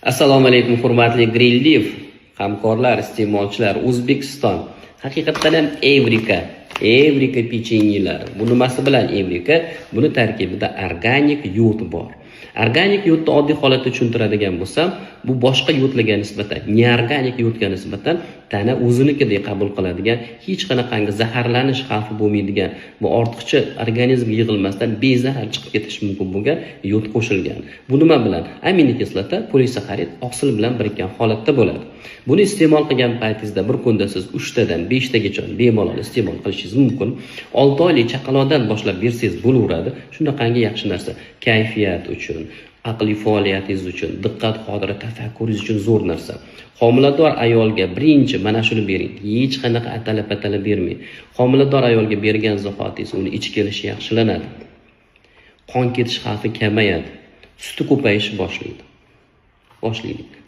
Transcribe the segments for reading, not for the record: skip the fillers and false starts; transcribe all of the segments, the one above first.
Assalomu alaykum hurmatli Greenleaf hamkorlar, iste'molchilar. O'zbekiston haqiqatan ham Evrika pechenyelar. Bu nimasi bilan Evrika? Buni tarkibida organik yod bor. Organik yodni oddiy holatda tushuntiradigan bo'lsam, bu boshqa yodlarga nisbatan, neorganik yodga nisbatan tana o'zinikidek qabul qiladigan, hech qanaqangi zaharlanish xavfi bo'lmaydigan, bu ortiqcha organizmga yig'ilmasdan bezarar chiqib ketish mumkin bo'lgan yod qo'shilgan. Bu nima bilan? Aminokislota, polisaxarid oqsil bilan birikkan holatda bo'ladi. Buni iste'mol qilgan paytingizda bir kunda siz 3 tadan 5 tagacha bemalol iste'mol qilishingiz mumkin. 6 oylik chaqaloqdan boshlab bersangiz bo'laveradi. Shunaqangi yaxshi narsa. Kayfiyat uchun, aqliy faoliyatingiz uchun, diqqat qodiri tafakkuringiz uchun zo'r narsa. Homilador ayolga birinchi mana shuni bering. Hech qanaqa atalab bermang. Homilador ayolga bergan zahotingiz uni ichib kelishi yaxshilanadi. Qon ketish xavfi kamayadi. Suti ko'payishni boshlaydi.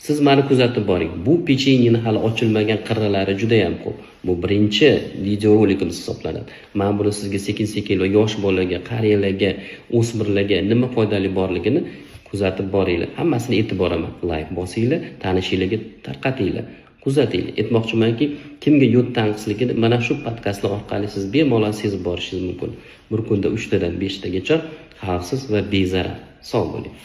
Siz meni kuzatib boring. Bu pechenyening hali ochilmagan qirralari juda ham ko'p. Bu birinchi videorolikimiz hisoblanadi. Men buni sizga sekin-sekin va yosh bolalarga, qariyalarga, o'smirlarga nima foydali borligini kuzatib boringlar. Hammasini e'tiboraman. Like bosinglar, tanishinglarga tarqatinglar. Kuzatinglar. Aytmoqchimanki, kimga yod tanqisligini mana shu podkastlar orqali siz bemalol sezib borishingiz mumkin. Bir kunda 3 tadan 5 tagacha xavfsiz va bezarar. Sog' bo'ling.